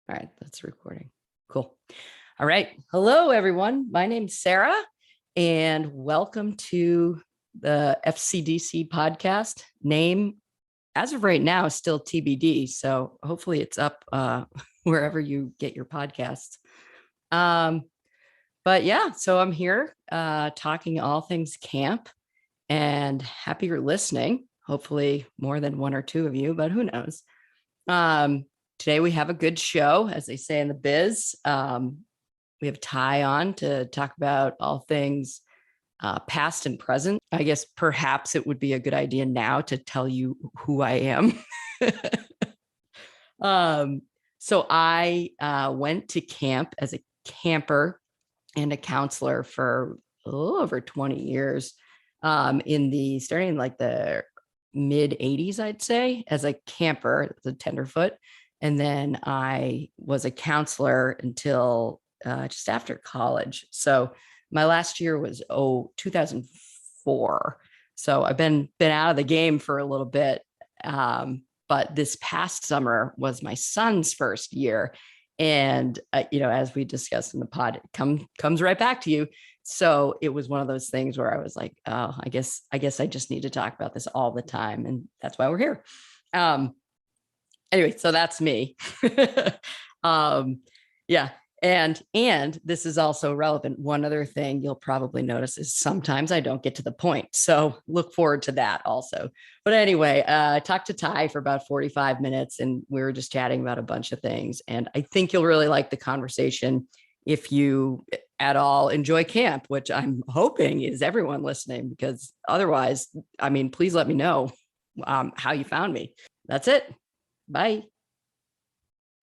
All right, that's recording. Cool. All right. Hello, everyone. My name's Sarah, and welcome to the FCDC podcast. Name, as of right now, is still TBD. So hopefully it's up wherever you get your podcasts. But yeah, so I'm here talking all things camp, and happy you're listening. Hopefully more than one or two of you, but who knows? Today we have a good show, as they say in the biz. We have Ty on to talk about all things past and present. I guess perhaps it would be a good idea now to tell you who I am. So I went to camp as a camper and a counselor for a little over 20 years, starting in like the mid 80s, I'd say, as a camper, as a tenderfoot. And then I was a counselor until just after college. So my last year was 2004. So I've been out of the game for a little bit. But this past summer was my son's first year. And, as we discussed in the pod, it comes right back to you. So it was one of those things where I was like, oh, I guess I just need to talk about this all the time. And that's why we're here. Anyway, so that's me. Yeah. And this is also relevant. One other thing you'll probably notice is sometimes I don't get to the point. So look forward to that also. But anyway, I talked to Ty for about 45 minutes and we were just chatting about a bunch of things. And I think you'll really like the conversation if you at all enjoy camp, which I'm hoping is everyone listening, because otherwise, please let me know how you found me. That's it. Bye.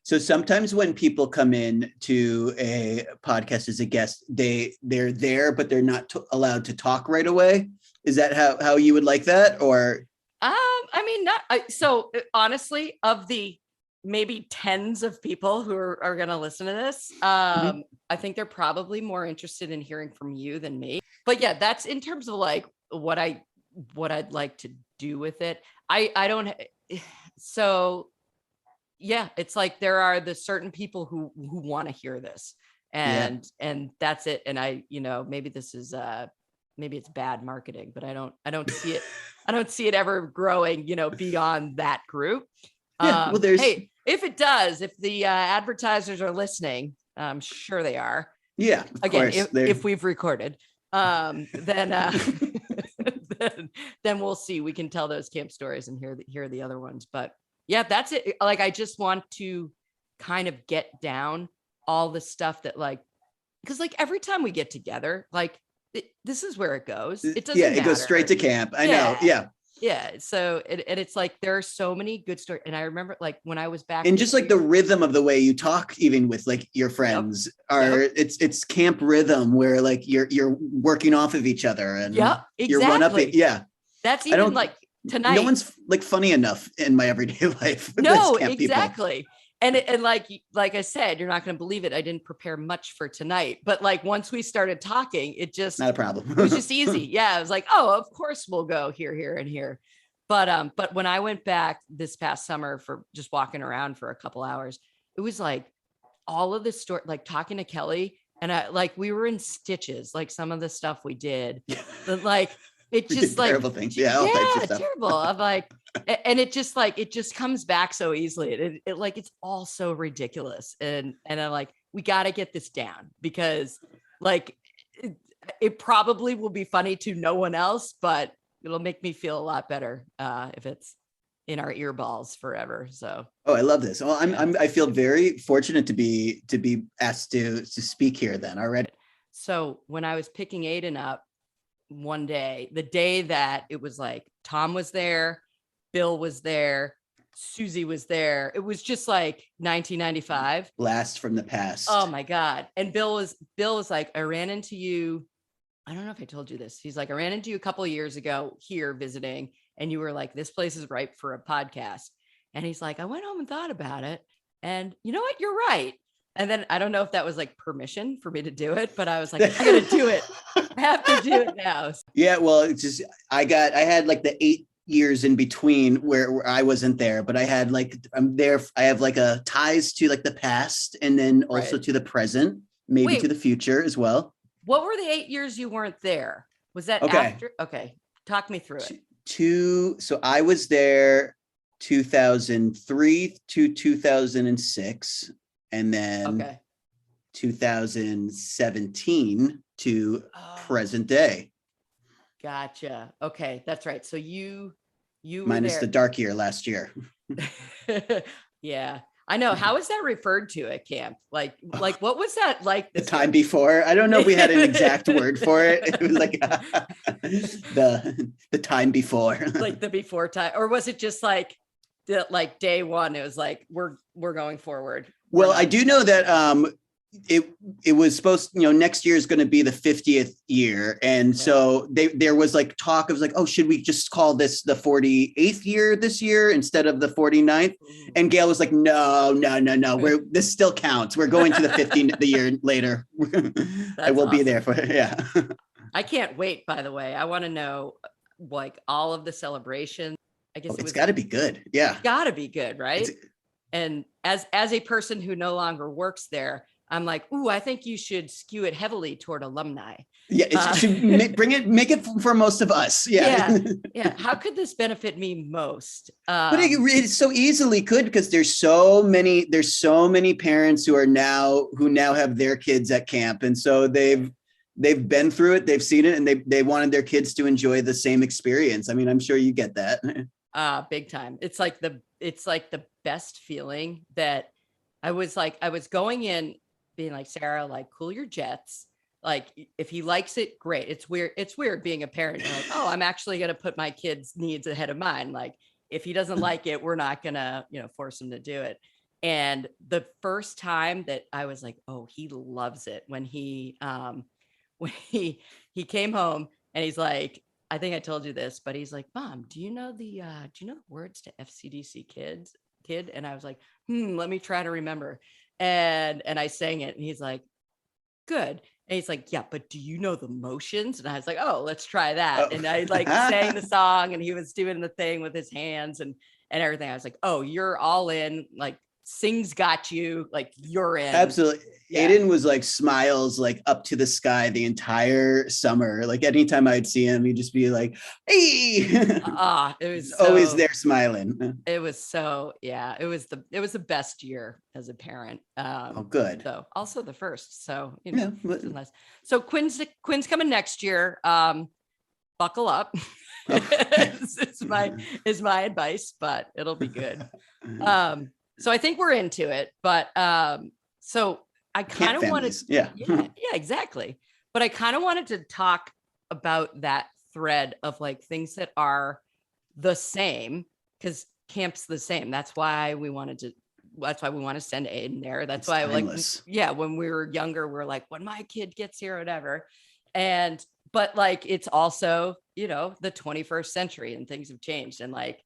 So sometimes when people come in to a podcast as a guest, they're there, but they're not allowed to talk right away. Is that how you would like that? Or so honestly, of the maybe tens of people who are going to listen to this, I think they're probably more interested in hearing from you than me. But yeah, that's in terms of like what I'd like to do with it. I don't. So yeah, it's like there are the certain people who want to hear this, and that's it. And maybe this is maybe it's bad marketing, but I don't see it. I don't see it ever growing, beyond that group. Hey, if it does, if the advertisers are listening, I'm sure they are. Yeah, again, if we've recorded, then then we'll see. We can tell those camp stories and hear the other ones, but. Yeah, that's it. Like, I just want to kind of get down all the stuff that because every time we get together, this is where it goes. It doesn't matter. It goes straight to camp. I know. Yeah. Yeah. So, and it's like, there are so many good stories. And I remember when I was back. And just the rhythm of the way you talk, even with your friends it's camp rhythm where you're working off of each other and exactly. You're one up. Yeah. That's even tonight. No one's funny enough in my everyday life. No, exactly. And like I said, you're not going to believe it. I didn't prepare much for tonight, but once we started talking, it just not a problem. It was just easy. Yeah. I was like, oh, of course we'll go here and here. But when I went back this past summer for just walking around for a couple hours, it was all of this story, talking to Kelly, and we were in stitches, some of the stuff we did, but it just terrible things. Yeah. All types of stuff. Terrible. I'm and it just comes back so easily. It it's all so ridiculous. And I'm we got to get this down because it probably will be funny to no one else, but it'll make me feel a lot better if it's in our earballs forever. So. Oh, I love this. Well, I feel very fortunate to be asked to speak here then already. So when I was picking Aiden up, one day, the day that it was Tom was there, Bill was there, Susie was there. It was just 1995. Blast from the past. Oh my God. And Bill was I ran into you. I don't know if I told you this. He's I ran into you a couple of years ago here visiting, and you were this place is ripe for a podcast. And he's I went home and thought about it. And you know what? You're right. And then I don't know if that was permission for me to do it, but I was I gotta do it. I have to do it now. Yeah, well, it's just I had the years in between where I wasn't there, but I had like, I'm there. I have like a ties to like the past and then also Right. to the present, maybe to Wait, the future as well. what were the 8 years you weren't there? Was that Okay. after? Okay. Talk me through it. So I was there 2003 to 2006, and then Okay. 2017 to Oh, present day, gotcha. Okay. That's right. So you were minus the there. dark year last year. Yeah. I know. How is that referred to at camp? Like what was that like The this time year? before, I don't know if we had an exact word for it. It was like the time before. Like the before time, or was it just like like day one? It was like we're going forward. We're Well, I not. do know that it was supposed, next year is going to be the 50th year, and Yeah. so there was like talk of like, oh, should we just call this the 48th year this year instead of the 49th? Ooh. And Gail was like, no, no, no, no, this still counts. We're going to the 50th the year later. I That's will be there awesome. for it. Yeah. I can't wait. By the way, I want to know like all of the celebrations. I guess Oh, it it's was got to be good. Yeah. got to be good, It's right? And as a person who no longer works there, I'm like, ooh, I think you should skew it heavily toward alumni. yeah, it should make it for most of us. Yeah. Yeah, yeah. How could this benefit me most? But it so easily could, because there's so many parents who now have their kids at camp, and so they've been through it, they've seen it, and they wanted their kids to enjoy the same experience. I mean, I'm sure you get that. Big time. It's like the best feeling that I was going in being like, Sarah, like cool your jets. Like if he likes it, great. It's weird being a parent. You're like, oh, I'm actually gonna put my kid's needs ahead of mine. Like if he doesn't like it, we're not gonna, force him to do it. And the first time that I was like, oh, he loves it when he when he came home and he's like, I think I told you this, but he's like, Mom, do you know the words to FCDC kid? And I was like, let me try to remember. And I sang it and he's like, good. And he's like, yeah, but do you know the motions? And I was like, oh, let's try that. Oh. And I like sang the song and he was doing the thing with his hands and everything. I was like, oh, you're all in, like Sing's got you, like you're in. Absolutely. Yeah. Aiden was like smiles like up to the sky the entire summer. Like anytime I'd see him, he'd just be like, hey. It was Always there smiling. It was so, yeah, it was the best year as a parent. Oh, good. So also the first. So, Yeah. it's nice. So Quinn's coming next year. Buckle up. is my advice, but it'll be good. So I think we're into it, but so I kind of wanted, yeah, exactly. But I kind of wanted to talk about that thread of like things that are the same, because camp's the same. That's why we want to send Aiden there. That's why timeless. when we were younger, we're like, when my kid gets here, whatever. But like, it's also, the 21st century and things have changed. And like,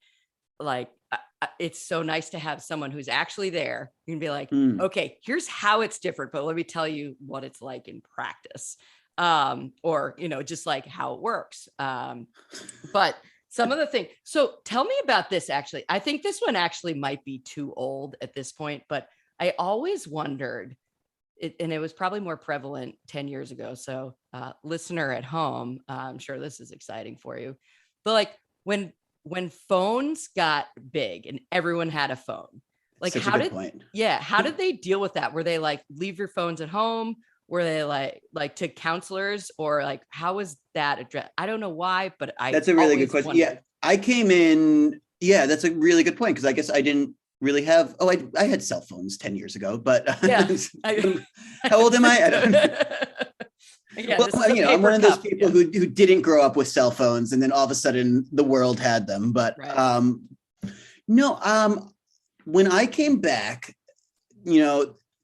it's so nice to have someone who's actually there. You can be like, okay, here's how it's different, but let me tell you what it's like in practice. Or, just like how it works. But some of the things. So tell me about this. Actually, I think this one actually might be too old at this point, but I always wondered, and it was probably more prevalent 10 years ago. So listener at home, I'm sure this is exciting for you, but like when phones got big and everyone had a phone, like how did they deal with that? Were they like, leave your phones at home? Were they like to counselors, or like, how was that addressed? I don't know why, but that's a really good question. Wondered. Yeah, I came in. Yeah, that's a really good point, because I guess I didn't really have. Oh, I had cell phones 10 years ago, but yeah. How old am I? I don't know. Yeah, well, I'm one of those people who didn't grow up with cell phones, and then all of a sudden the world had them. But right. When I came back,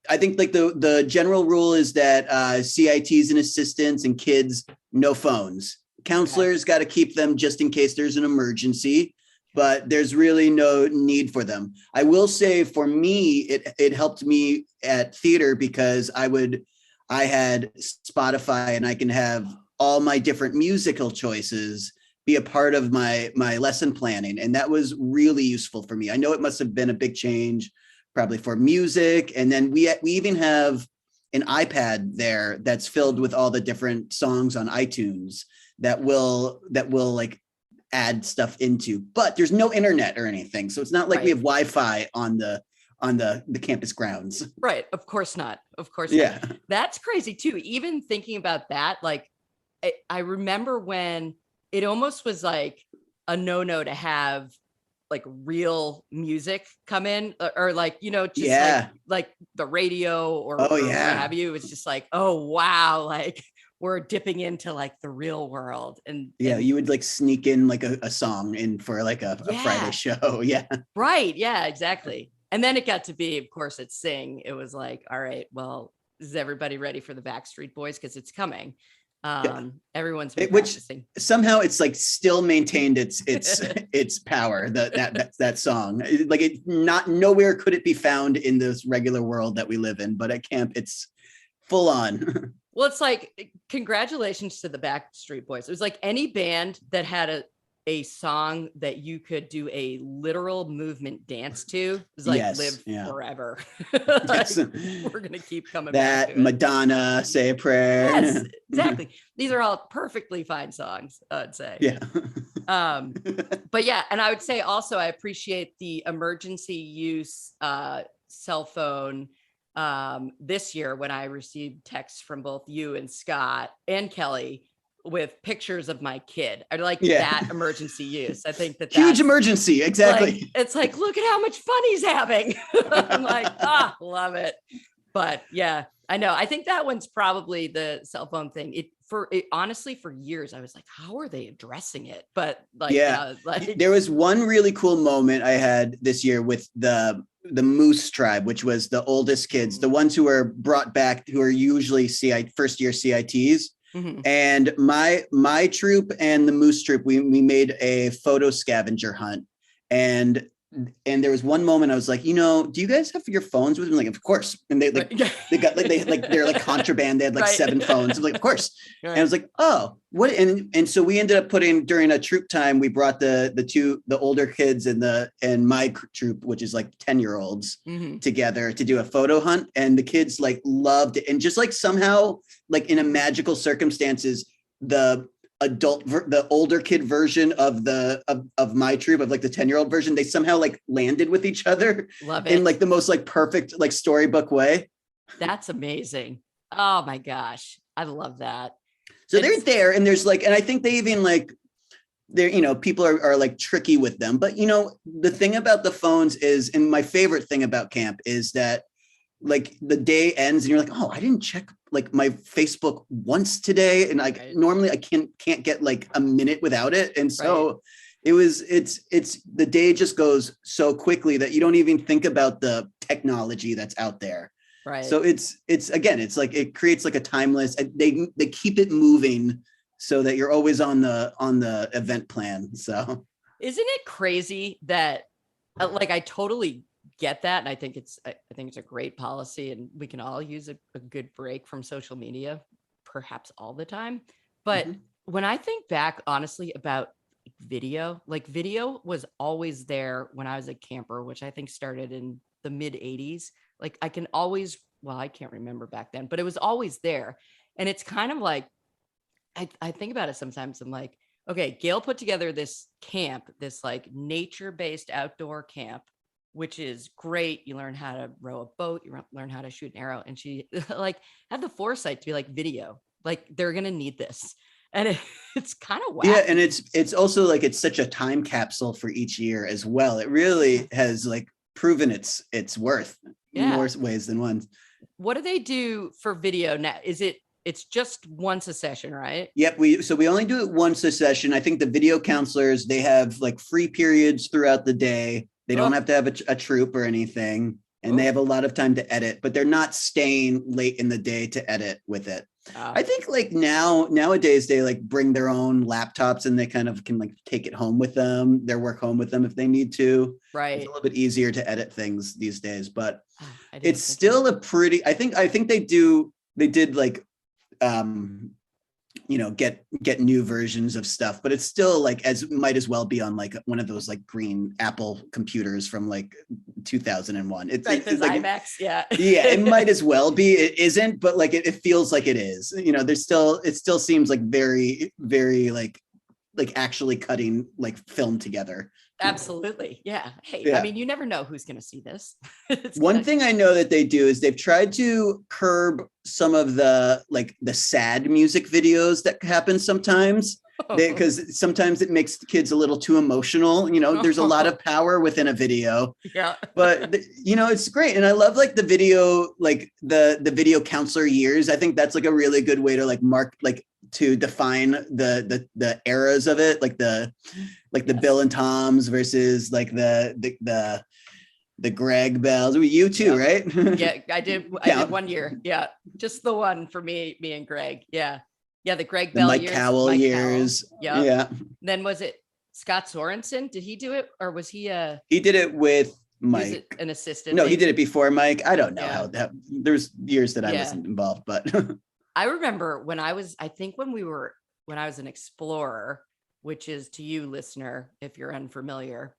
I think like the general rule is that CITs and assistants and kids, no phones. Counselors got to keep them just in case there's an emergency, but there's really no need for them. I will say for me, it helped me at theater, because I had Spotify and I can have all my different musical choices be a part of my lesson planning, and that was really useful for me. I know it must have been a big change probably for music, and then we even have an iPad there that's filled with all the different songs on iTunes that will like add stuff into, but there's no internet or anything, so it's not like we have Wi-Fi on the campus grounds. Right, of course not. Yeah, That's crazy too. Even thinking about that, like I remember when it almost was like a no to have like real music come in, or like, just like the radio or what have you. It's just like, oh wow, like we're dipping into like the real world. And you would like sneak in like a song in for like a Friday show. Yeah, right, yeah, exactly. And then it got to be, of course, at Sing, it was like, all right, well, is everybody ready for the Backstreet Boys, because it's coming? Everyone's been practicing. Somehow it's like still maintained its its power, that song. Like it not nowhere could it be found in this regular world that we live in, but at camp it's full on. Well, it's like, congratulations to the Backstreet Boys. It was like any band that had a song that you could do a literal movement dance to. It was like, live forever. Like, we're gonna keep coming back to it. Madonna, Say a Prayer. Yes, exactly. These are all perfectly fine songs, I'd say. Yeah. But yeah, and I would say also I appreciate the emergency use cell phone this year, when I received texts from both you and Scott and Kelly with pictures of my kid. I like that emergency use. I think that's huge emergency. Exactly. Like, it's like, look at how much fun he's having. I'm like, love it. But yeah, I know. I think that one's probably the cell phone thing. Honestly, for years, I was like, how are they addressing it? But like, there was one really cool moment I had this year with the Moose Tribe, which was the oldest kids, the ones who were brought back, who are usually first year CITs. Mm-hmm. And my troop and the Moose troop, we made a photo scavenger hunt, and there was one moment I was like, do you guys have your phones with them? Like, of course. And they got they're like contraband. They had like 7 phones. I'm like, of course. Right. And I was like, oh, what? And so we ended up putting, during a troop time, we brought the older kids and my troop, which is like 10-year-olds, mm-hmm. together to do a photo hunt. And the kids like loved it. And just like somehow, like in a magical circumstances, the older kid version of my troop, of like the 10-year-old version, they somehow like landed with each other. Love it. In like the most like perfect like storybook way. That's amazing. Oh my gosh, I love that. So they're there, and there's like, and I think they even like, they're, people are like tricky with them, but the thing about the phones is, and my favorite thing about camp is that like the day ends and you're like, oh, I didn't check like my Facebook once today, and like normally I can't get like a minute without it, and so it's the day just goes so quickly that you don't even think about the technology that's out there. Right. So it's again, it's like it creates like a timeless. They keep it moving so that you're always on the event plan. So isn't it crazy that like I totally get that, and I think it's a great policy, and we can all use a good break from social media, perhaps all the time. But mm-hmm. when I think back honestly about video was always there when I was a camper, which I think started in the mid 80s. Like I can't remember back then, but it was always there. And it's kind of like, I think about it sometimes. I'm like, okay, Gail put together this camp, this like nature-based outdoor camp, which is great. You learn how to row a boat, you learn how to shoot an arrow. And she like had the foresight to be like, video, like they're going to need this. And it's kind of wacky. Yeah. And it's also like, it's such a time capsule for each year as well. It really has like proven its worth in more ways than one. What do they do for video now? It's just once a session, right? Yep. We only do it once a session. I think the video counselors, they have like free periods throughout the day. They don't have to have a troop or anything, and they have a lot of time to edit, but they're not staying late in the day to edit with it. I think like nowadays they like bring their own laptops and they kind of can like take it home with them, their work home with them if they need to. Right. It's a little bit easier to edit things these days, but it's still a pretty, I think they did like, get new versions of stuff, but it's still like might as well be on like one of those like green Apple computers from like 2001. It's those like IMAX, yeah. yeah, it might as well be. It isn't, but like it feels like it is. It still seems like very, very like actually cutting like film together. Absolutely. Yeah. Hey, I Yeah. mean, you never know who's going to see this. One thing I know that they do is they've tried to curb some of the sad music videos that happen sometimes, because sometimes it makes the kids a little too emotional. There's a lot of power within a video. Yeah. But it's great. And I love like the video, like the video counselor years. I think that's like a really good way to like mark, like to define the eras of it, like the Yes. Bill and Tom's versus like the Greg Bells. You too, Yeah. right? Yeah, I did 1 year. Yeah. Just the one for me and Greg. Yeah. Yeah. The Greg The Bell Mike years. Cowell years. Yeah. Yeah. Then was it Scott Sorensen? Did he do it, or was he He did it with was Mike. it an assistant? No, maybe? he did it before Mike. I don't know Yeah. how that. There's years that I Yeah. wasn't involved, but I remember when I was an explorer, which is, to you listener, if you're unfamiliar,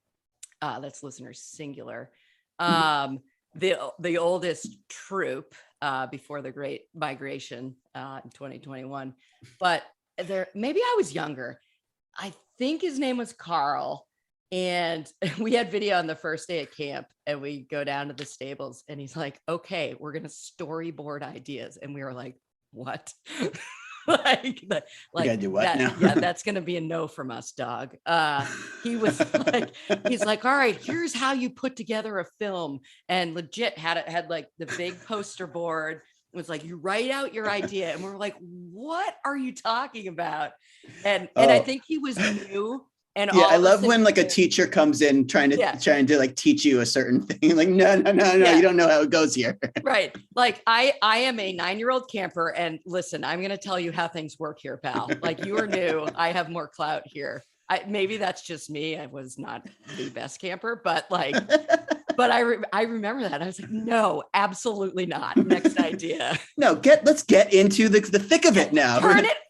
that's listener singular. The oldest troop before the Great Migration in 2021, but maybe I was younger. I think his name was Carl, and we had video on the first day at camp, and we go down to the stables, and he's like, "Okay, we're gonna storyboard ideas," and we were like, "What?" like gotta do what that, now? yeah, that's gonna be a no from us, dog. He's like, all right, here's how you put together a film, and legit had like the big poster board. It was like, you write out your idea, and we're like, what are you talking about? And I think he was new. And yeah, all I of love us when like a teacher comes in trying to like teach you a certain thing. Like, no, Yeah. you don't know how it goes here. Right. Like I am a 9-year-old camper, and listen, I'm going to tell you how things work here, pal. Like, you are new. I have more clout here. Maybe that's just me. I was not the best camper, but like, but I remember that. I was like, no, absolutely not. Next idea. No, let's get into the thick of it now.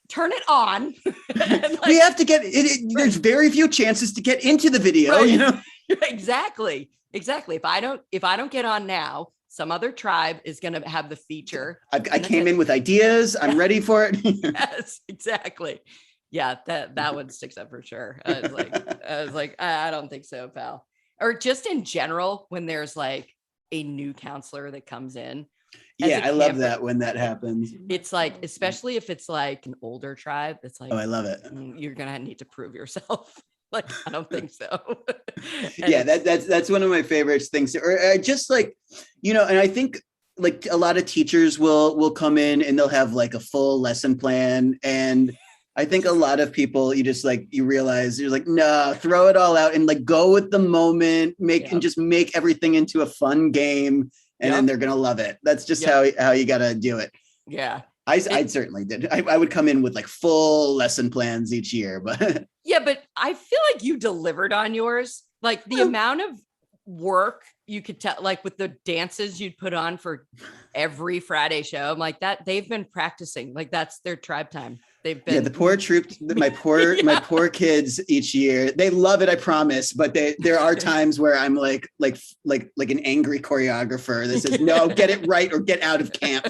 Turn it on. Like, we have to get it. There's very few chances to get into the video, right. Exactly. If I don't get on now, some other tribe is going to have the feature. I came in with ideas. I'm ready for it. Yes, exactly. Yeah, that one sticks up for sure. I was like, I don't think so, pal. Or just in general, when there's like a new counselor that comes in. Yeah, I love that when that happens. It's like, especially if it's like an older tribe, it's like, oh, I love it. You're gonna need to prove yourself. Like, I don't think so. Yeah, that's one of my favorite things. Or just like, and I think like a lot of teachers will come in and they'll have like a full lesson plan, and I think a lot of people, you realize you're like, no, throw it all out and like go with the moment, and just make everything into a fun game. And then they're going to love it. That's just how you got to do it. Yeah. I certainly did. I would come in with like full lesson plans each year, but yeah, but I feel like you delivered on yours. Like the amount of work you could tell, like with the dances you'd put on for every Friday show. I'm like, that they've been practicing. Like, that's their tribe time. They've been the poor troop, my poor kids each year. They love it, I promise. But there are times where I'm like an angry choreographer that says, no, get it right or get out of camp.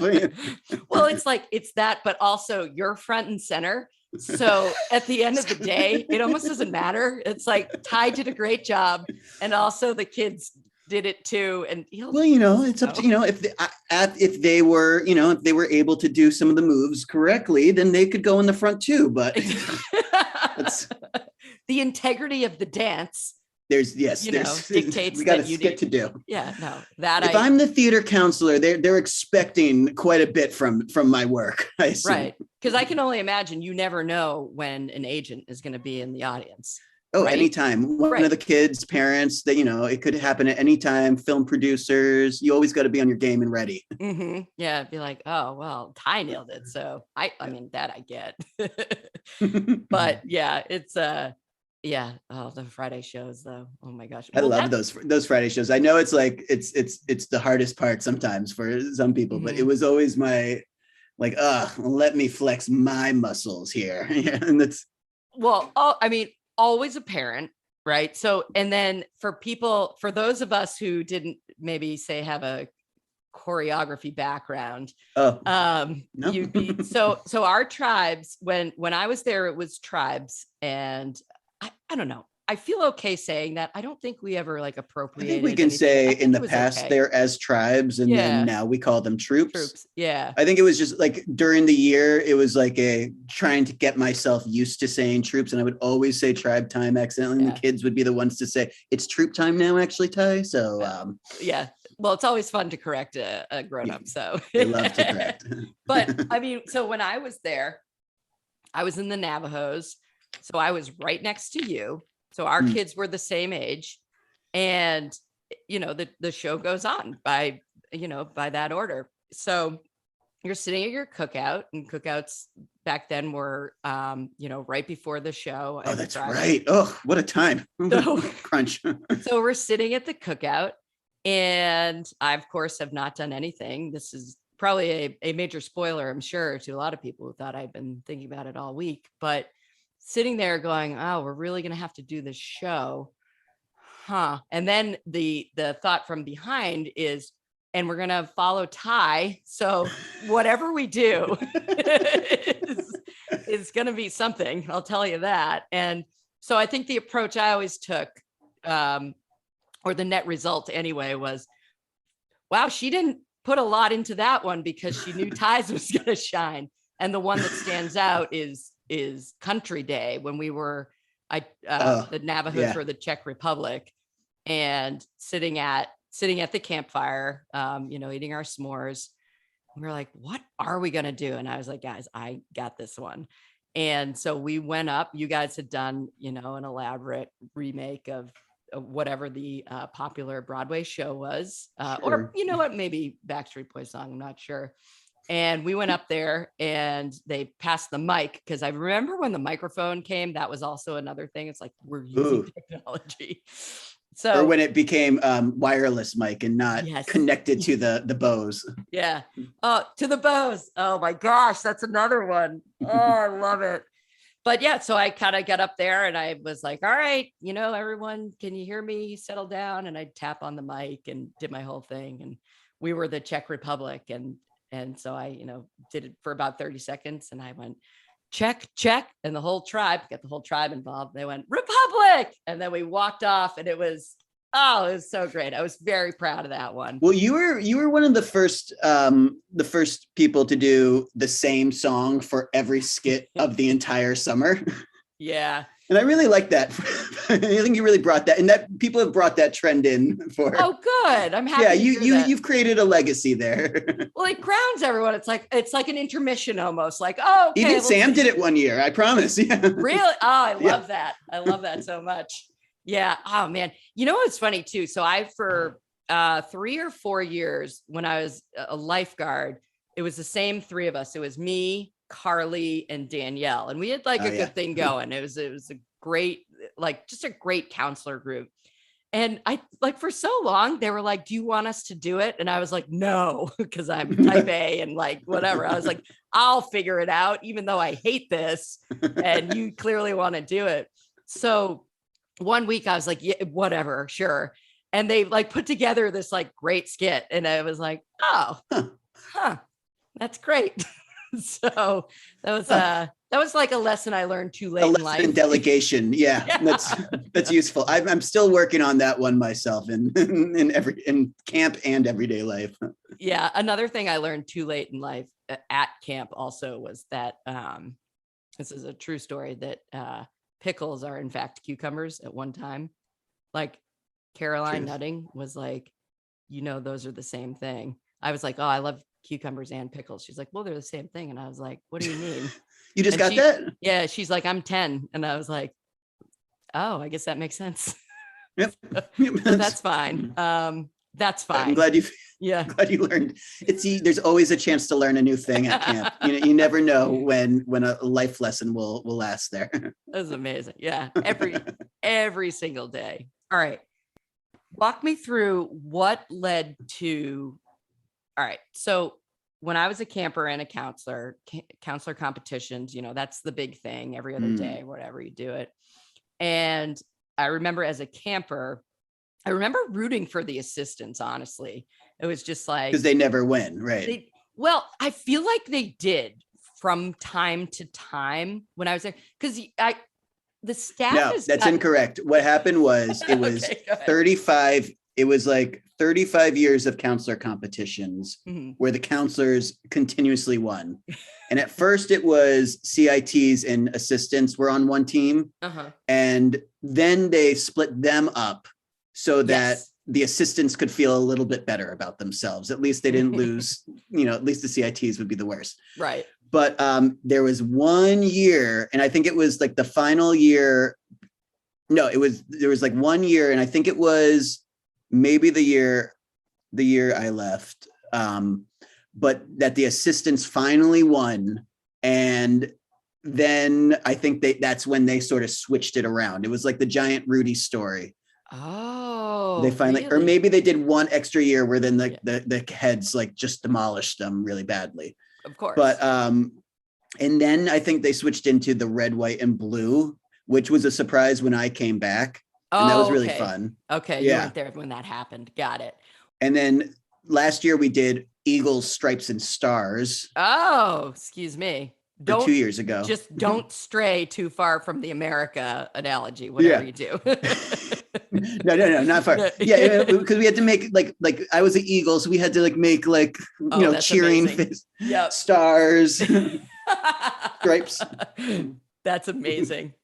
Well, it's that, but also you're front and center. So at the end of the day, it almost doesn't matter. It's like Ty did a great job, and also the kids did it too. And it's up to if they were able to do some of the moves correctly, then they could go in the front too. But the integrity of the dance. There's dictates we got a that you skit need to do. Yeah, no, that if I'm the theater counselor, they're expecting quite a bit from my work. I assume. Right, because I can only imagine you never know when an agent is going to be in the audience. Oh, right? Anytime. One of the kids' parents, that it could happen at any time. Film producers, you always got to be on your game and ready. Mm-hmm. Yeah, be like, oh well, Ty nailed it. So I mean that I get. But yeah, it's yeah. Oh, the Friday shows though. Oh my gosh. I love those Friday shows. I know it's like it's the hardest part sometimes for some people, but it was always my Like, let me flex my muscles here. Yeah, and that's Well, I mean, always a parent, right? So, and then for those of us who didn't maybe say have a choreography background, oh no. you'd be so our tribes, when I was there, it was tribes, and I don't know. I feel okay saying that. I don't think we ever like I think we appropriated can anything. say I in think the it was past okay. they're as tribes, and then Yeah, now we call them troops. troops. Yeah. I think it was just like during the year, it was like a trying to get myself used to saying troops, and I would always say tribe time accidentally. And Yeah. the kids would be the ones to say it's troop time now, actually, Ty. So Yeah. Well, it's always fun to correct a grown up. So they love to correct. but I mean, so when I was there, I was in the Navajos. So I was right next to you. So our Mm. kids were the same age. And the show goes on by that order. So you're sitting at your cookout, and cookouts back then were right before the show. Oh, every that's Friday. right. Oh, what a time. So, Crunch. so we're sitting at the cookout, and I, of course, have not done anything. This is probably a major spoiler, I'm sure, to a lot of people who thought I'd been thinking about it all week. But sitting there going, oh, we're really going to have to do this show. Huh. And then the thought from behind is, and we're going to follow Ty. So whatever we do is going to be something. I'll tell you that. And so I think the approach I always took, or the net result anyway, was, wow, she didn't put a lot into that one because she knew Ty's was going to shine. And the one that stands out is Country Day, when we were the Navajos were the Czech Republic, and sitting at the campfire, eating our s'mores. And we were like, what are we going to do? And I was like, guys, I got this one. And so we went up. You guys had done, an elaborate remake of whatever the popular Broadway show was, or maybe Backstreet Boys song. I'm not sure. And we went up there, and they passed the mic, because I remember when the microphone came, that was also another thing. It's like, we're using technology. So, or when it became wireless mic and not connected to the Bose. Yeah. Oh, to the Bose. Oh my gosh, that's another one. Oh, I love it. But yeah, so I kind of got up there, and I was like, all right, everyone, can you hear me? Settle down. And I'd tap on the mic and did my whole thing. And we were the Czech Republic. And so I, did it for about 30 seconds, and I went, check, check. And the whole tribe, got the whole tribe involved. They went, Republic. And then we walked off, and it was so great. I was very proud of that one. Well, you were one of the first people to do the same song for every skit of the entire summer. Yeah. And I really like that. I think you really brought that, and that people have brought that trend in for. Oh, good. I'm happy. Yeah, you've created a legacy there. Well, it grounds everyone. It's like an intermission almost. Like, oh, okay, even Sam did it one year. I promise. Yeah. Really? Oh, I love that. I love that so much. Yeah. Oh man. What's funny too? So for 3 or 4 years, when I was a lifeguard, it was the same three of us. It was me, Carly, and Danielle, and we had like a good thing going. It was a great, just a great counselor group. And I for so long, they were like, do you want us to do it? And I was like, no, because I'm type A and whatever. I was like, I'll figure it out, even though I hate this. And you clearly want to do it. So one week I was like, yeah, whatever, sure. And they put together this great skit. And I was like, oh, that's great. So that was like a lesson I learned too late in life. In delegation. Yeah. That's useful. I'm still working on that one myself in camp and everyday life. Yeah. Another thing I learned too late in life at camp also was that this is a true story, that pickles are in fact cucumbers at one time. Caroline Nutting was like, those are the same thing. I was like, oh, I love cucumbers and pickles. She's like, well, they're the same thing. And I was like, what do you mean? You just got that? Yeah. She's like, I'm 10. And I was like, oh, I guess that makes sense. Yep. So that's fine. That's fine. I'm glad you learned. There's always a chance to learn a new thing at camp. You never know when a life lesson will last there. That was amazing. Yeah. Every single day. All right. Walk me through what led to. All right. So when I was a camper and a counselor competitions, that's the big thing every other day, whatever you do it. And I remember as a camper, I remember rooting for the assistants, honestly. It was just like, because they never win, right? Well, I feel like they did from time to time when I was there, because the staff that's incorrect. What happened was it was Okay, 35. It was like 35 years of counselor competitions where the counselors continuously won. And at first it was CITs and assistants were on one team. And then they split them up so that the assistants could feel a little bit better about themselves. At least they didn't lose, at least the CITs would be the worst. Right. But there was 1 year, and I think it was like the final year. No, there was like 1 year, and I think it was maybe the year I left. But that the assistants finally won. And then I think that's when they sort of switched it around. It was like the giant Rudy story. Oh, they finally, really? or maybe they did one extra year where then the heads like just demolished them really badly. Of course. But and then I think they switched into the red, white, and blue, which was a surprise when I came back. And that was really fun. Okay. Yeah. You weren't there when that happened. Got it. And then last year we did Eagles, Stripes, and Stars. Oh, excuse me. 2 years ago. Just don't stray too far from the America analogy, whatever you do. No, not far. Yeah, because we had to make like I was the Eagles, so we had to like make like cheering stars, stripes. That's amazing.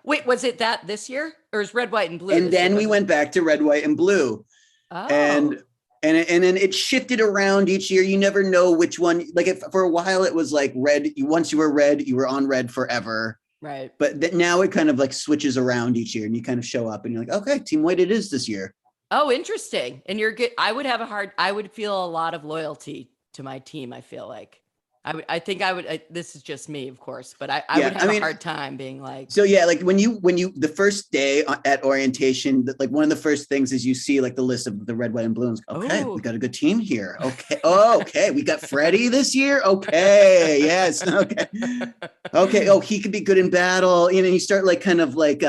Wait, was it that this year, or is red, white, and blue? And then we went back to red, white, and blue. Oh. And then it shifted around each year. You never know which one. Like for a while, it was like red. Once you were red, you were on red forever. Right. But now it kind of like switches around each year, and you kind of show up, and you're like, okay, Team White, it is this year. Oh, interesting. And you're good. I would feel a lot of loyalty to my team. I feel like I think I would. This is just me, of course, but I would have a hard time being like. So yeah, like when you the first day at orientation, like one of the first things is you see like the list of the red, white, and blue. And okay, we got a good team here. Okay, okay, we got Freddie this year. Okay, yes, okay. Oh, he could be good in battle. You start like kind of like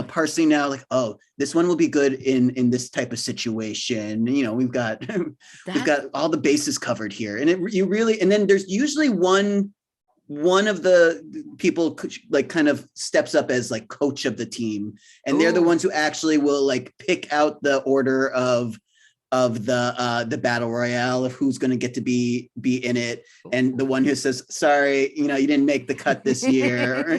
parsing out like, oh, this one will be good in this type of situation. We've got all the bases covered here, and and then there's usually one of the people like kind of steps up as like coach of the team, and they're the ones who actually will like pick out the order of the battle royale of who's going to get to be in it, and the one who says sorry, you didn't make the cut this year.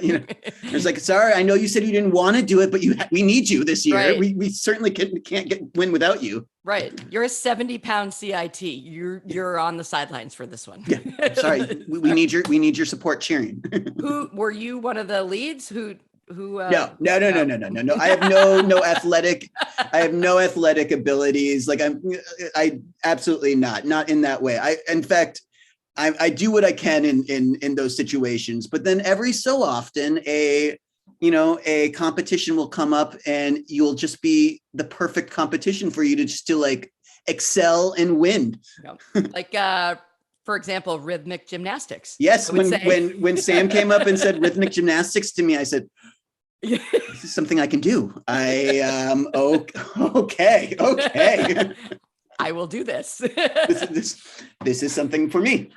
It's like, sorry, I know you said you didn't want to do it, but we need you this year. Right. We certainly can't win without you. Right, you're a 70-pound CIT. You're on the sidelines for this one. Yeah, sorry, we need your support cheering. Who were you? One of the leads? Who? No. I have no athletic. I have no athletic abilities. Like I absolutely not in that way. In fact, I do what I can in those situations. But then every so often a competition will come up, and you'll just be the perfect competition for you to like excel and win. Like for example, rhythmic gymnastics. Yes, when Sam came up and said rhythmic gymnastics to me, I said, this is something I can do. Okay. I will do this. This is something for me.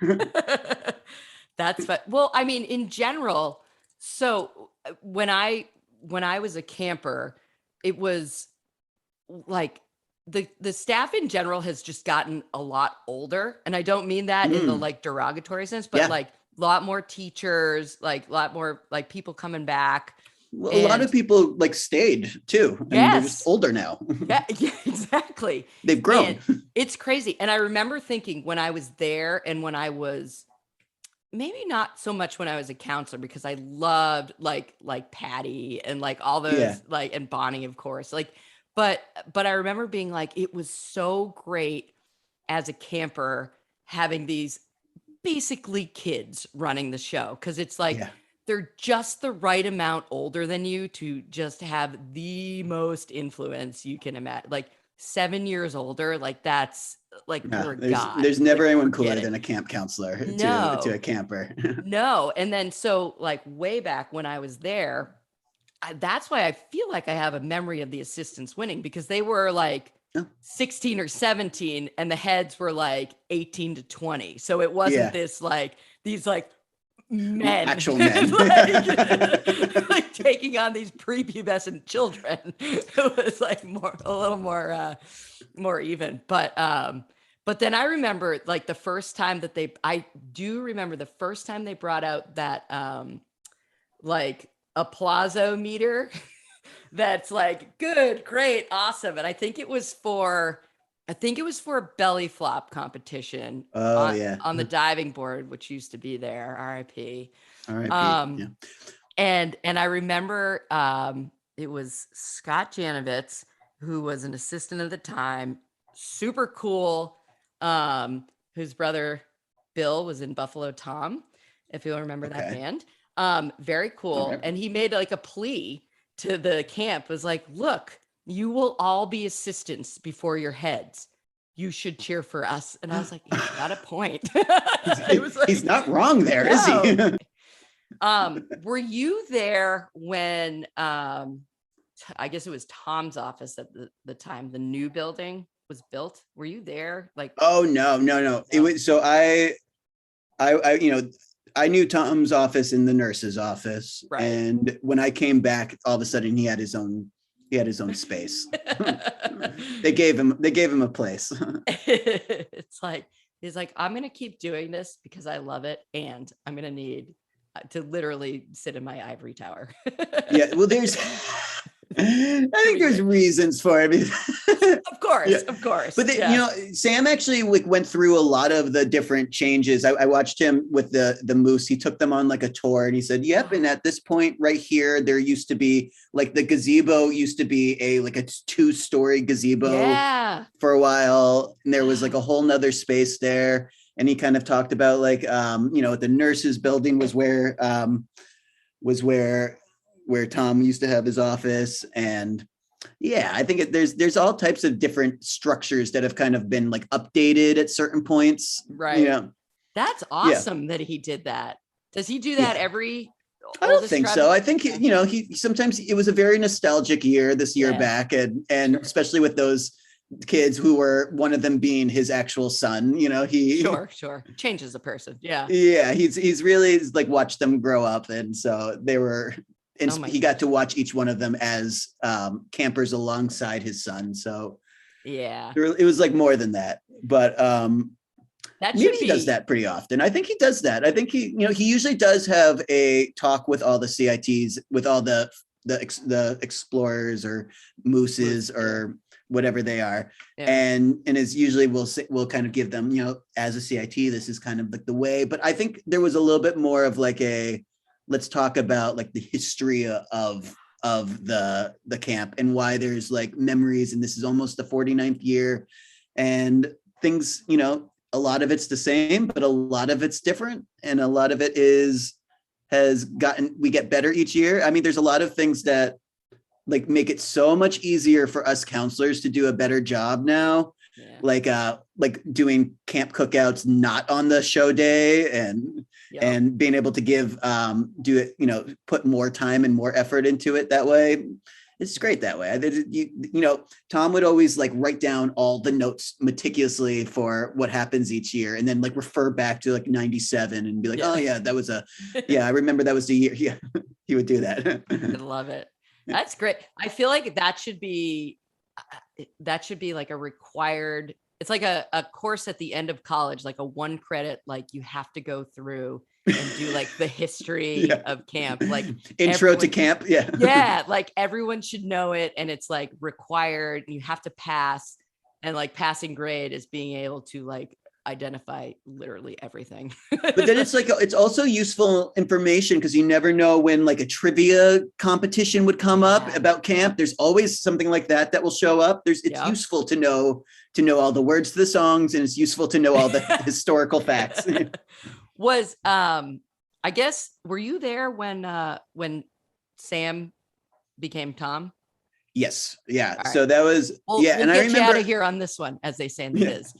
That's fun. Well, I mean, in general, so when I was a camper, it was like the staff in general has just gotten a lot older. And I don't mean that in the like derogatory sense, but like a lot more teachers, like a lot more like people coming back. Well, a lot of people like stayed too. And they're just older now. yeah, exactly. They've grown. And it's crazy. And I remember thinking when I was there and when I was maybe not so much when I was a counselor, because I loved like Patty and like all those like, and Bonnie, of course, but I remember being like, it was so great as a camper having these basically kids running the show. Cause it's like, they're just the right amount older than you to just have the most influence you can imagine. Like 7 years older, like that's like No, you're a god. there's never like, anyone forget cooler it. than a camp counselor No. to a camper. No. And then so like way back when I was there, that's why I feel like I have a memory of the assistants winning, because they were like Oh. 16 or 17 and the heads were like 18 to 20. So it wasn't Yeah. this like these like men, Actual men. like taking on these prepubescent children. It was like a little more even. But then I remember like the first time that I do remember the first time they brought out that like a plazo meter that's like good, great, awesome. And I think it was for a belly flop competition Oh yeah. on the diving board, which used to be there, RIP. R.I.P. Yeah. And I remember it was Scott Janovitz, who was an assistant at the time, super cool, whose brother Bill was in Buffalo Tom, if you'll remember that band. Very cool. Right. And he made like a plea to the camp, was like, look, you will all be assistants before your heads. You should cheer for us. And I was like, he's got a point. He's not wrong there, is he? Were you there when I guess it was Tom's office at the time the new building was built? Were you there? Like, oh no. It was so I I knew Tom's office in the nurse's office, right. And when I came back, all of a sudden he had his own space. they gave him a place. It's like he's like, I'm gonna keep doing this because I love it, and I'm gonna need to literally sit in my ivory tower. Yeah, well, I think there's reasons for it. Of course. But Sam actually went through a lot of the different changes. I watched him with the Moose. He took them on like a tour, and he said, "Yep." And at this point, right here, there used to be like the gazebo used to be a 2-story gazebo for a while, and there was like a whole nother space there. And he kind of talked about the nurses' building was where Tom used to have his office. And yeah, I think there's all types of different structures that have kind of been like updated at certain points. Right. Yeah. That's awesome that he did that. Does he do that every? I don't think so. I think he sometimes it was a very nostalgic year this year back, and especially with those kids who were one of them being his actual son. He sure changes a person. Yeah. He's really like watched them grow up, and so they were. And he got to watch each one of them as campers alongside his son. So it was like more than that. But maybe he does that pretty often. I think he does that. I think he usually does have a talk with all the CITs, with all the explorers or mooses or whatever they are. And is usually we'll kind of give them, as a CIT, this is kind of like the way. But I think there was a little bit more of like let's talk about like the history of the camp and why there's like memories, and this is almost the 49th year, and things, a lot of it's the same, but a lot of it's different, and a lot of it we get better each year. I mean, there's a lot of things that like make it so much easier for us counselors to do a better job now. Like doing camp cookouts not on the show day, and being able to do it, put more time and more effort into it that way. It's great that way. Tom would always like write down all the notes meticulously for what happens each year, and then like refer back to like 97 and be like, oh yeah, that was I remember that was the year. Yeah, he would do that. I love it. That's great. I feel like that should be like a required, it's like a course at the end of college, like a 1 credit, like you have to go through and do like the history of camp, like intro to camp. Like everyone should know it, and it's like required, you have to pass, and like passing grade is being able to like identify literally everything. But then it's also useful information, because you never know when like a trivia competition would come up about camp. There's always something like that will show up. It's useful to know all the words to the songs, and it's useful to know all the historical facts. Was I guess, were you there when Sam became Tom? Yes. Yeah. All So right. that was, We'll and I get you out remember, of here on this one, as they say in the biz.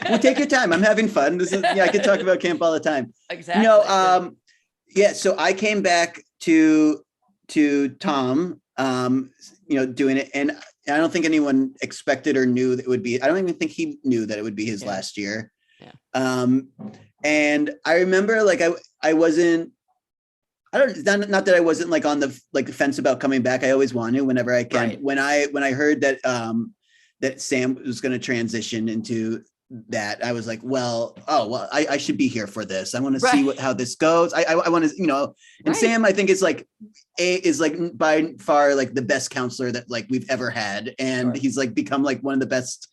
well, take your time. I'm having fun. This is, I can talk about camp all the time. Exactly. Yeah. So I came back to Tom, doing it. And I don't think anyone expected or knew that it would be, I don't even think he knew that it would be his last year. Yeah. And I remember like, I wasn't, not that I wasn't like on the fence about coming back. I always want to whenever I can. Right. When I heard that that Sam was going to transition into that, I was like, I should be here for this. I want to see how this goes. I want to, and Sam, I think is like by far like the best counselor that like we've ever had. And he's like become like one of the best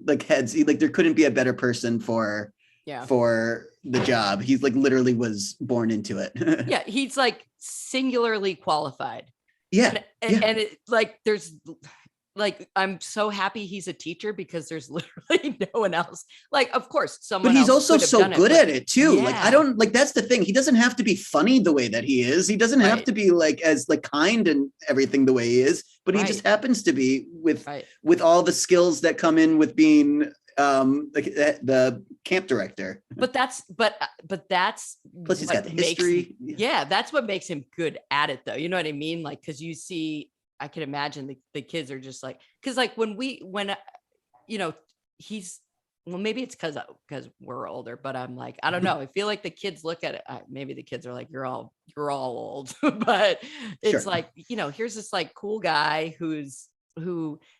like heads. Like there couldn't be a better person for the job. He's like literally was born into it. Yeah, he's like singularly qualified. Yeah. And it, like there's like I'm so happy he's a teacher because there's literally no one else. Like, of course, someone. But he's also so good at it too. Yeah. Like I don't like that's the thing. He doesn't have to be funny the way that he is. He doesn't have to be like as like kind and everything the way he is. But he just happens to be with all the skills that come in with being the camp director. But that's plus he's got the history. That's what makes him good at it though. You know what I mean? Like, because you see, I can imagine the kids are just like, because like when he's, well, maybe it's because we're older, but I'm like, I don't know. I feel like the kids look at it. Maybe the kids are like, you're all old, but it's like, here's this like cool guy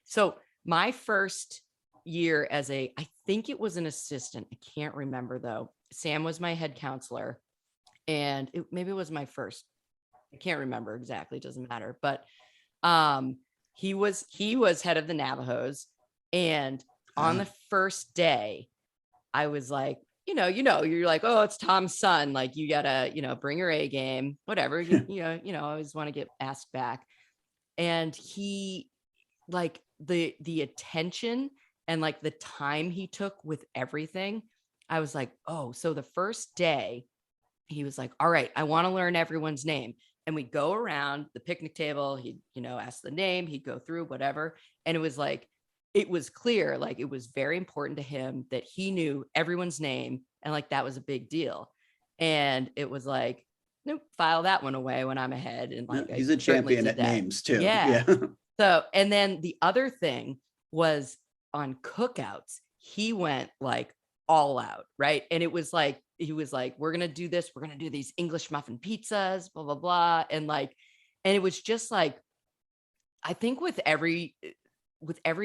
so my first year as I think it was an assistant. I can't remember though. Sam was my head counselor and maybe it was my first. I can't remember exactly. It doesn't matter. But he was head of the Navajos. And on the first day, I was like, you're like, oh, it's Tom's son. Like you gotta, bring your A game, whatever. I always want to get asked back. And he like the attention and like the time he took with everything, I was like, oh, so the first day he was like, all right, I want to learn everyone's name. And we go around the picnic table. He'd, ask the name, he'd go through whatever. And it was like, it was clear, like it was very important to him that he knew everyone's name. And like, that was a big deal. And it was like, nope, file that one away when I'm ahead. And like, he's a champion at names too. Yeah. So, and then the other thing was on cookouts, he went like all out, right? And it was like, he was like, we're going to do this. We're going to do these English muffin pizzas, blah, blah, blah. And like, and it was just like, I think with every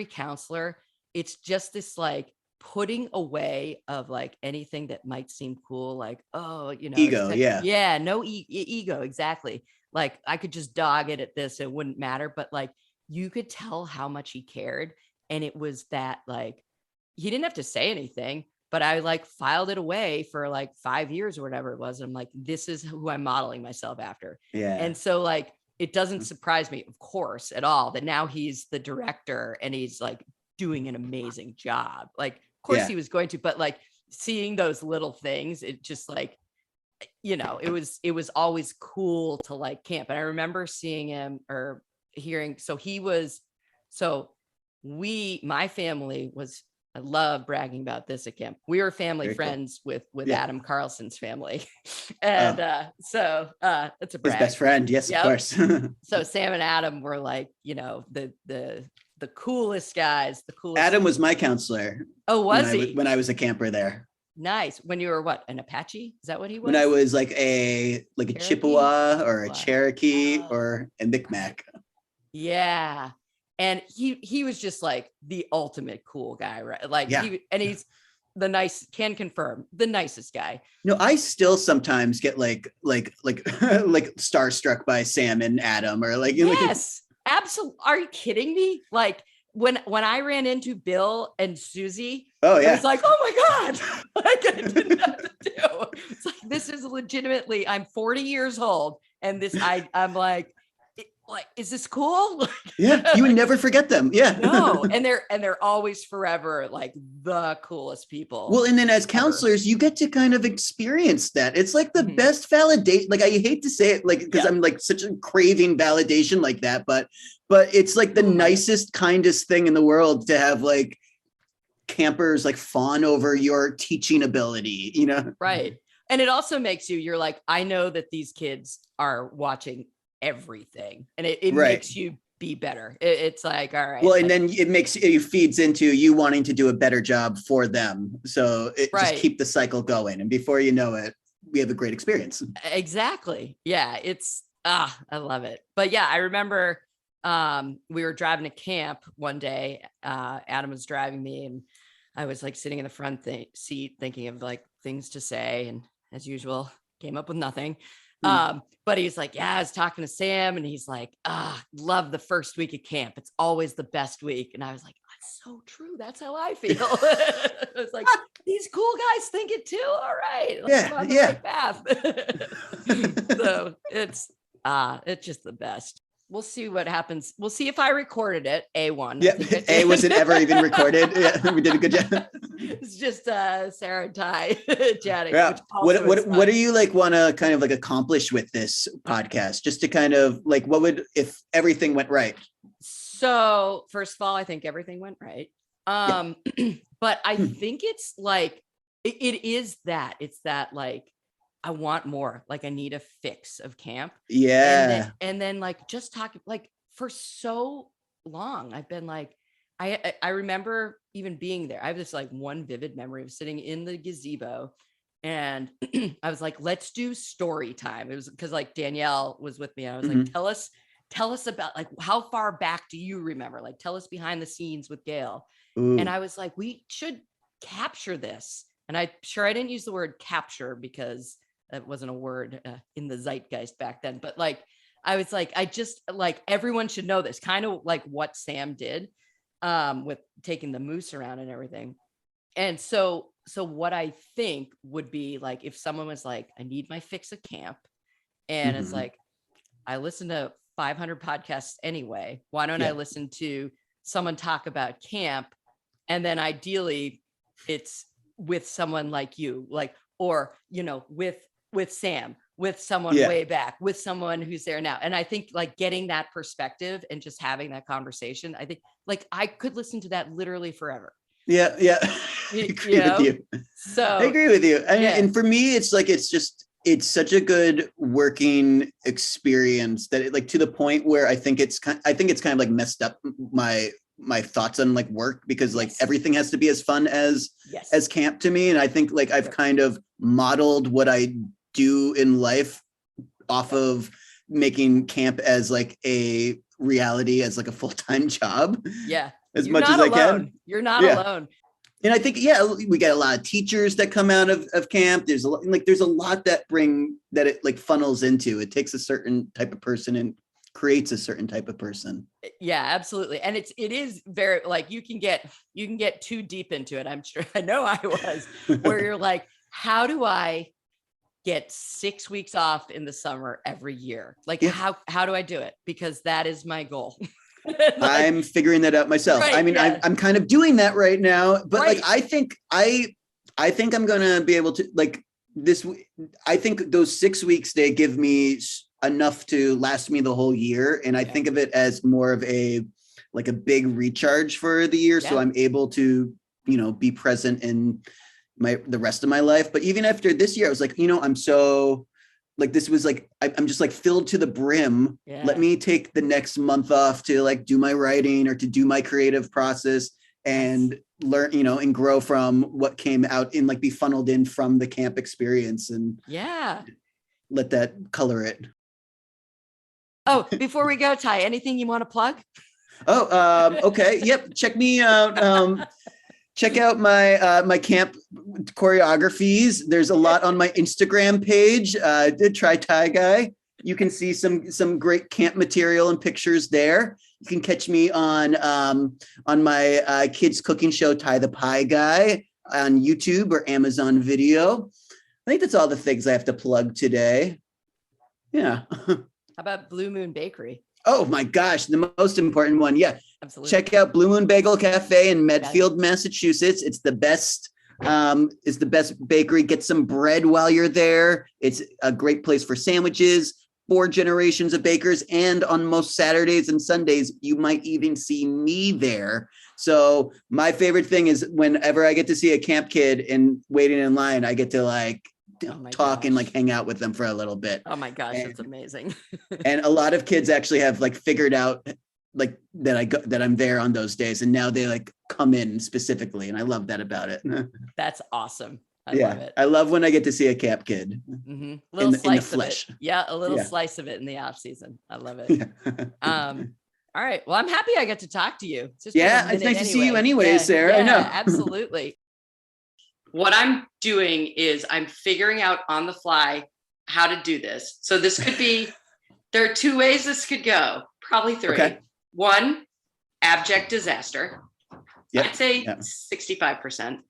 counselor, it's just this like putting away of like anything that might seem cool. Like, oh, ego. Yeah. No ego. Exactly. Like I could just dog it at this. It wouldn't matter. But like, you could tell how much he cared. And it was that like, he didn't have to say anything, but I like filed it away for like 5 years or whatever it was. And I'm like, this is who I'm modeling myself after. Yeah. And so like, it doesn't surprise me, of course, at all that now he's the director and he's like doing an amazing job. Like, of course he was going to, but like seeing those little things, it just like, it was always cool to like camp. And I remember seeing him or hearing, my family was, I love bragging about this at camp. We were family friends with Adam Carlson's family. And so that's a brag. His best friend. Yes, of course. So Sam and Adam were like, the coolest guys, the coolest. Adam was my counselor. Oh, was he? When I was a camper there. Nice. When you were what? An Apache? Is that what he was? When I was like a Chippewa or a Cherokee or a Micmac. Yeah. And he was just like the ultimate cool guy, right? Like, he's can confirm the nicest guy. I still sometimes get like starstruck by Sam and Adam or like. Yes, absolutely. Are you kidding me? Like when I ran into Bill and Susie, I was like, oh my God, like I didn't know what to do. It's like, this is legitimately, I'm 40 years old. And this, I'm like, like, is this cool? Yeah, you would never forget them. Yeah. No, and they're always forever like the coolest people. Well, and then as ever. counselors, you get to kind of experience that. It's like the Mhm. best validation. Like, I hate to say it, like, because Yeah. I'm like such a craving validation like that, but it's like the nicest, kindest thing in the world to have like campers like fawn over your teaching ability, you know? Right. And it also makes you're like, I know that these kids are watching everything, and it Right. makes you be better. It's like, all right. Well, and like, then it feeds into you wanting to do a better job for them. So it Right. just keep the cycle going. And before you know it, we have a great experience. Exactly. Yeah. It's, I love it. But yeah, I remember we were driving to camp one day. Adam was driving me, and I was like sitting in the front seat thinking of like things to say. And as usual, came up with nothing. But he's like, yeah, I was talking to Sam, and he's like, love the first week of camp. It's always the best week. And I was like, that's so true. That's how I feel. It's like, these cool guys think it too. All right. Yeah, on the right path. So it's just the best. We'll see what happens. We'll see if I recorded it. A1. Yeah, A wasn't ever even recorded. Yeah, we did a good job. It's just Sarah and Ty chatting. Yeah. What do you like want to kind of like accomplish with this podcast? Just to kind of like, what would, if everything went right? So first of all, I think everything went right. But I think it's like, it is that it's that like, I want more, like I need a fix of camp. Yeah. And then like, just talking like for so long, I've been like, I remember even being there. I have this like one vivid memory of sitting in the gazebo, and I was like, let's do story time. It was because like Danielle was with me. I was like, tell us about like, how far back do you remember? Like, tell us behind the scenes with Gail. Ooh. And I was like, we should capture this. And I didn't use the word capture because that wasn't a word in the zeitgeist back then. But like, I was like, I just like, everyone should know this, kind of like what Sam did with taking the moose around and everything. And so what I think would be like, if someone was like, I need my fix of camp. And it's like, I listen to 500 podcasts anyway. Why don't I listen to someone talk about camp? And then ideally it's with someone like you, like, or, you know, with Sam, with someone way back, with someone who's there now. And I think like getting that perspective and just having that conversation, I think like I could listen to that literally forever. Yeah. I agree with you. So I agree with you. And for me, it's like, it's such a good working experience that it, like, to the point where I think it's kind of like messed up my thoughts on like work, because like everything has to be as fun as camp to me. And I think like I've kind of modeled what I do in life off of making camp as like a reality, as like a full-time job. Yeah. As much as I can. You're not alone. And I think, we get a lot of teachers that come out of camp. There's a lot that it like funnels into. It takes a certain type of person and creates a certain type of person. Yeah, absolutely. And it is very like, you can get too deep into it. I'm sure, I know I was, where you're like, how do I get 6 weeks off in the summer every year? Like, how do I do it? Because that is my goal. Like, I'm figuring that out myself. Right, I mean, I'm kind of doing that right now, but like, I think I'm going to be able to like this. I think those 6 weeks, they give me enough to last me the whole year. And I think of it as more of a big recharge for the year. So I'm able to, be present in the rest of my life. But even after this year, I was like, I'm so like, this was like, I'm just like filled to the brim. Yeah. Let me take the next month off to like do my writing or to do my creative process and learn, and grow from what came out and like be funneled in from the camp experience and let that color it. Oh, before we go, Ty, anything you want to plug? Okay. Yep. Check me out. Check out my camp choreographies. There's a lot on my Instagram page. Try Tie Guy. You can see some great camp material and pictures there. You can catch me on my kids cooking show, Tie the Pie Guy, on YouTube or Amazon Video. I think that's all the things I have to plug today. Yeah. How about Blue Moon Bakery? Oh my gosh, the most important one. Yeah. Absolutely. Check out Blue Moon Bagel Cafe in Medfield, Massachusetts. It's the best. It's the best bakery. Get some bread while you're there. It's a great place for sandwiches. 4 generations of bakers, and on most Saturdays and Sundays, you might even see me there. So my favorite thing is whenever I get to see a camp kid and waiting in line, I get to like talk and like hang out with them for a little bit. Oh my gosh, that's amazing. And a lot of kids actually have like figured out like that I'm there on those days, and now they like come in specifically, and I love that about it. That's awesome. I love it. I love when I get to see a camp kid. Mm-hmm. In the flesh. Yeah, a little slice of it in the off season. I love it. Yeah. All right. Well, I'm happy I get to talk to you. It's nice to see you anyway, Sarah. I know. Absolutely. What I'm doing is I'm figuring out on the fly how to do this. So this could be, there are 2 ways this could go, probably 3. Okay. 1, abject disaster. Yep. I'd say 65%.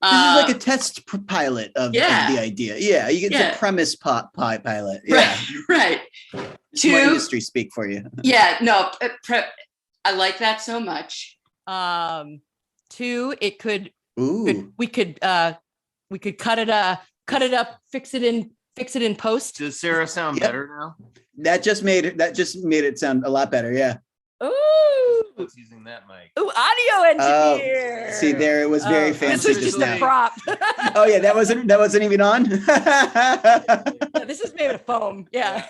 This is like a test pilot of the idea. Yeah, you get the premise pilot. Yeah, right. 2 industry speak for you. Yeah, no, I like that so much. 2, it could. We could cut it up, fix it in post. Does Sarah sound better now? That just made it sound a lot better. Yeah. Ooh. Who's using that mic? Ooh, audio engineer. See, there it was very fancy. This was just a prop. Oh yeah, that wasn't even on. This is made of foam. Yeah.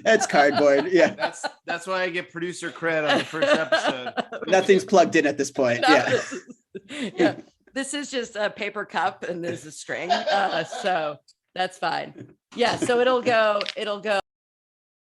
That's cardboard. Yeah. That's why I get producer cred on the first episode. Nothing's plugged in at this point. Yeah. This is just a paper cup and there's a string. So that's fine. Yeah. So it'll go.